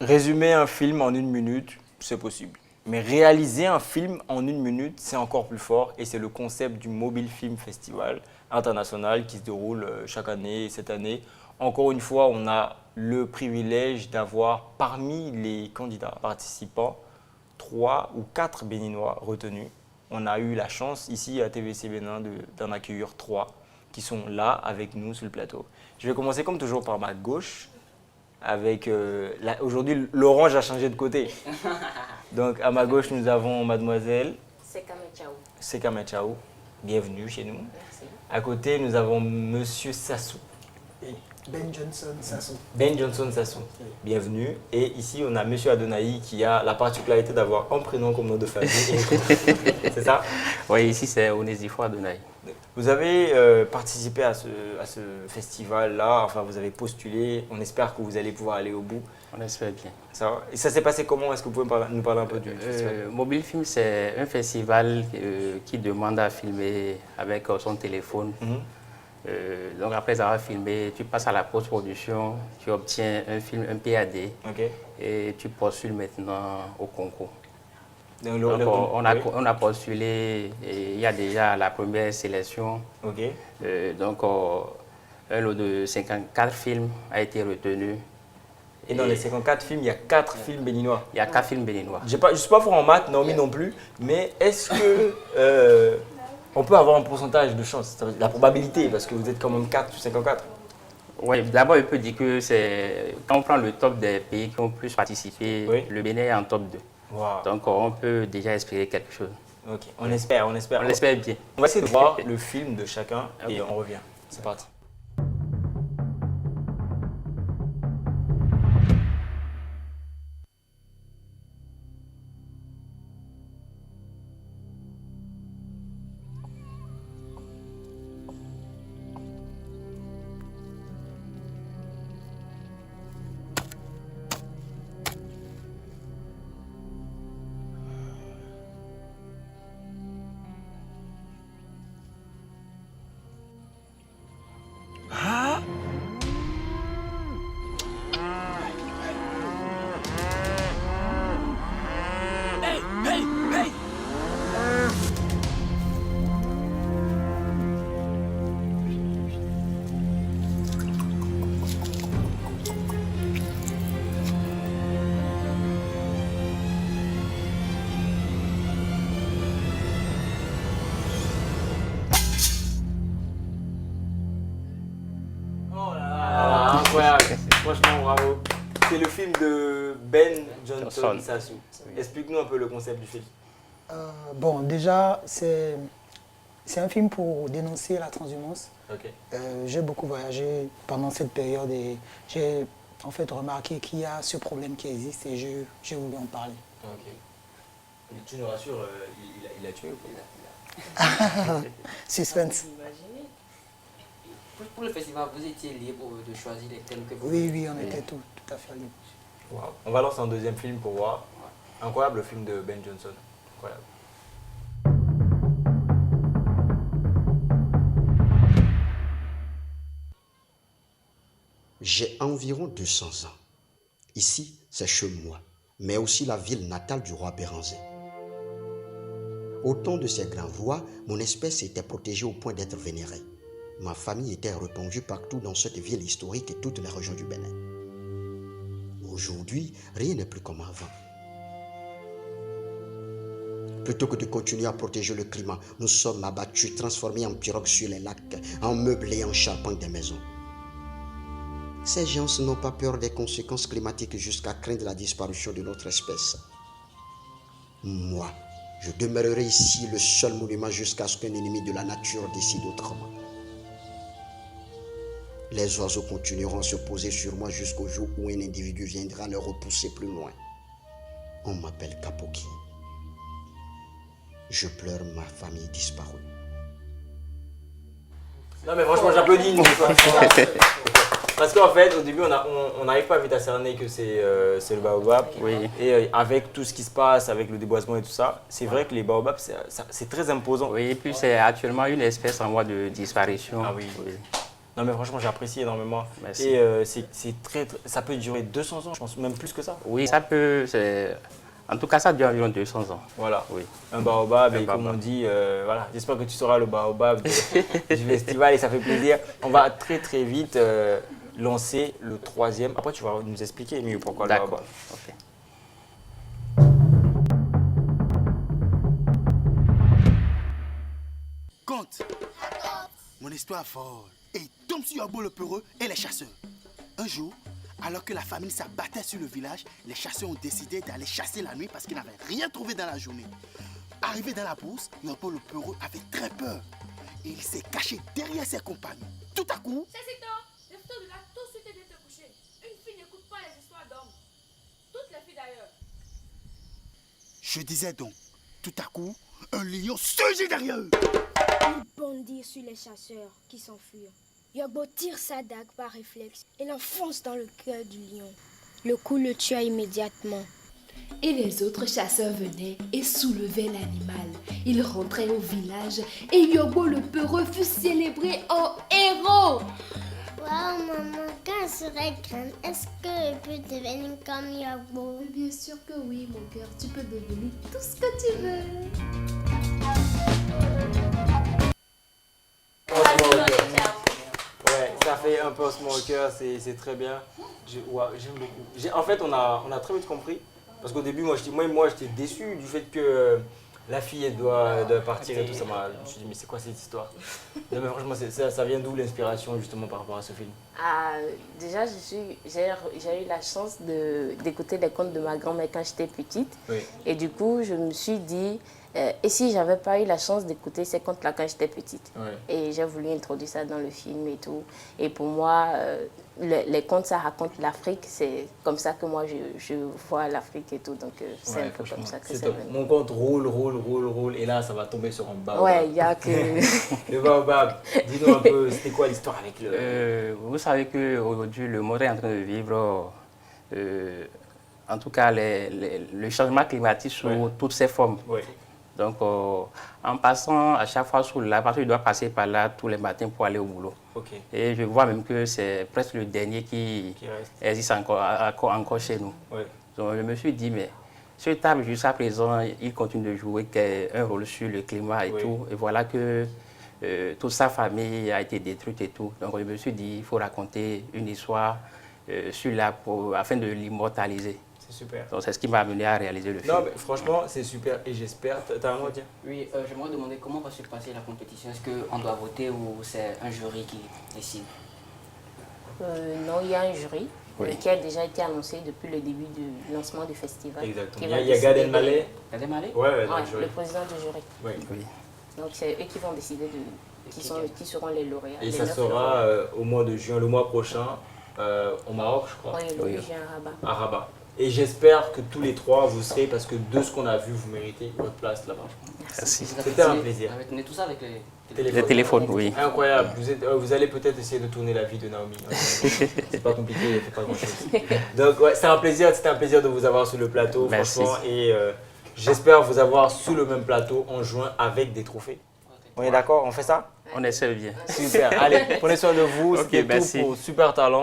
Résumer un film en 1 minute, c'est possible. Mais réaliser un film en 1 minute, c'est encore plus fort. Et c'est le concept du Mobile Film Festival international qui se déroule chaque année. Et cette année, encore une fois, on a le privilège d'avoir parmi les candidats participants 3 ou 4 Béninois retenus. On a eu la chance ici à TVC Bénin d'en accueillir 3 qui sont là avec nous sur le plateau. Je vais commencer comme toujours par ma gauche. Aujourd'hui, l'orange a changé de côté. Donc, à ma gauche, nous avons mademoiselle Sekame Chao. Bienvenue chez nous. Merci. À côté, nous avons monsieur Sassou. Ben Johnson Sassou. Ben Johnson Sassou. Bienvenue. Et ici, on a monsieur Adonaï qui a la particularité d'avoir un prénom comme nom de famille. C'est ça? Oui, ici, c'est Onesifo Adonaï. Vous avez participé à ce festival-là, enfin vous avez postulé, on espère que vous allez pouvoir aller au bout. On espère bien. Ça va. Et ça s'est passé comment? Est-ce que vous pouvez nous parler un peu du festival? Mobile Film, c'est un festival qui demande à filmer avec son téléphone. Donc après avoir filmé, tu passes à la post-production, tu obtiens un film, un PAD, et tu postules maintenant au concours. Donc, on a postulé, et il y a déjà la première sélection. Donc, un lot de 54 films a été retenu. Et dans les 54 films, il y a 4 films béninois. Il y a 4 films béninois. Je ne suis pas fort en maths, Naomi non plus, mais est-ce que on peut avoir un pourcentage de chance, la probabilité, parce que vous êtes quand même 4 sur 54? Oui, d'abord, je peux dire que c'est quand on prend le top des pays qui ont plus participé, le Bénin est en top 2. Wow. Donc, on peut déjà espérer quelque chose. Ok, on espère. On espère bien. On va essayer de voir le film de chacun et on revient. C'est parti. Franchement, bravo. C'est le film de Ben Johnson Sassou. Explique-nous un peu le concept du film. Bon, déjà, c'est un film pour dénoncer la transhumance. J'ai beaucoup voyagé pendant cette période et j'ai en fait remarqué qu'il y a ce problème qui existe et j'ai voulu en parler. Tu nous rassures, il a tué ou pas? Suspense. Pour le festival, vous étiez libre de choisir les thèmes que vous Oui, on était tout à fait libre. Wow. On va lancer un deuxième film pour voir. Incroyable le film de Ben Johnson. Incroyable. J'ai environ 200 ans. Ici, c'est chez moi, mais aussi la ville natale du roi Béranger. Au temps de ces grands rois, mon espèce était protégée au point d'être vénérée. Ma famille était répandue partout dans cette ville historique et toutes les régions du Bénin. Aujourd'hui, rien n'est plus comme avant. Plutôt que de continuer à protéger le climat, nous sommes abattus, transformés en pirogues sur les lacs, en meubles et en charpentes des maisons. Ces gens n'ont pas peur des conséquences climatiques jusqu'à craindre la disparition de notre espèce. Moi, je demeurerai ici le seul monument jusqu'à ce qu'un ennemi de la nature décide autrement. Les oiseaux continueront à se poser sur moi jusqu'au jour où un individu viendra les repousser plus loin. On m'appelle Kapoki. Je pleure ma famille disparue. Non mais franchement j'applaudis. Parce qu'en fait au début on n'arrive pas vite à cerner que c'est le baobab. Oui. Et avec tout ce qui se passe, avec le déboisement et tout ça, c'est vrai que les baobabs c'est très imposant. Oui, et puis c'est actuellement une espèce en voie de disparition. Ah oui. Non mais franchement j'apprécie énormément. Merci. Et ça peut durer 200 ans, je pense même plus que ça. Oui, ça peut, en tout cas ça dure environ 200 ans. Voilà, oui. Un baobab et comme on dit, voilà, j'espère que tu seras le baobab du festival et ça fait plaisir. On va très très vite lancer le 3e. Après tu vas nous expliquer mieux pourquoi le baobab. D'accord. Okay. Conte. Mon histoire folle. Et tombe sur Yogbo le peureux et les chasseurs. Un jour, alors que la famine s'abattait sur le village, les chasseurs ont décidé d'aller chasser la nuit parce qu'ils n'avaient rien trouvé dans la journée. Arrivé dans la brousse, Yogbo le peureux avait très peur. Et il s'est caché derrière ses compagnons. Tout à coup... C'est toi. Lève-toi de là tout de suite et viens te coucher. Une fille n'écoute pas les histoires d'hommes. Toutes les filles d'ailleurs. Je disais donc, tout à coup, un lion surgit derrière eux. Ils bondirent sur les chasseurs qui s'enfuirent. Yogbo tire sa dague par réflexe et l'enfonce dans le cœur du lion. Le coup le tua immédiatement. Et les autres chasseurs venaient et soulevaient l'animal. Ils rentraient au village et Yogbo le peureux fut célébré en héros. Waouh maman, quand elle serait grande, est-ce que je peux devenir comme Yogbo? Bien sûr que oui mon cœur, tu peux devenir tout ce que tu veux. Ouais, ça fait un peu osmo au cœur, c'est très bien. J'aime beaucoup. En fait, on a très vite compris. Parce qu'au début, moi j'étais déçu du fait que la fille elle doit partir et tout. Je me suis dit, mais c'est quoi cette histoire? Non, mais franchement, ça vient d'où l'inspiration justement par rapport à ce film? Déjà, j'ai eu la chance d'écouter les contes de ma grand-mère quand j'étais petite. Oui. Et du coup, je me suis dit, et si j'avais pas eu la chance d'écouter ces contes-là quand j'étais petite? Oui. Et j'ai voulu introduire ça dans le film et tout. Et pour moi, les contes, ça raconte l'Afrique. C'est comme ça que moi, je vois l'Afrique et tout. Donc, c'est un peu comme ça que c'est venu. Mon compte roule. Et là, ça va tomber sur un baobab. Ouais, il y a que... Le baobab, dis-nous un peu, c'était quoi l'histoire avec le... Vous savez qu'aujourd'hui, le monde est en train de vivre, en tout cas, le changement climatique sous toutes ses formes. Oui. Donc, en passant à chaque fois sous là, parce que je dois passer par là tous les matins pour aller au boulot. Okay. Et je vois même que c'est presque le dernier qui existe encore chez nous. Oui. Donc, je me suis dit, mais ce table, jusqu'à présent, il continue de jouer un rôle sur le climat et tout. Et voilà que toute sa famille a été détruite et tout. Donc, je me suis dit, il faut raconter une histoire sur là afin de l'immortaliser. C'est super. Donc, c'est ce qui m'a amené à réaliser le film. Non, mais franchement, c'est super et j'espère. T'as un mot à dire? Oui, j'aimerais demander comment va se passer la compétition. Est-ce qu'on doit voter ou c'est un jury qui décide? Non, il y a un jury qui a déjà été annoncé depuis le début du lancement du festival. Exactement. Il y a Gad Elmaleh. Gad Elmaleh? Ouais, le président du jury. Oui. Donc, c'est eux qui vont décider qui seront les lauréats. Et ça sera au mois de juin, le mois prochain, au Maroc, je crois. Oui, le 8 juin à Rabat. À Rabat. Et j'espère que tous les trois, vous serez, parce que de ce qu'on a vu, vous méritez votre place là-bas. Merci. C'était un plaisir. On est tous avec les téléphones, oui. Incroyable. Vous allez peut-être essayer de tourner la vie de Naomi. C'est pas compliqué, il ne fait pas grand-chose. Donc, ouais, c'était un plaisir de vous avoir sur le plateau, merci. Franchement. Et j'espère vous avoir sur le même plateau en juin avec des trophées. On est d'accord? On fait ça? On essaie bien. Super. Allez, prenez soin de vous. C'était tout pour Super Talent.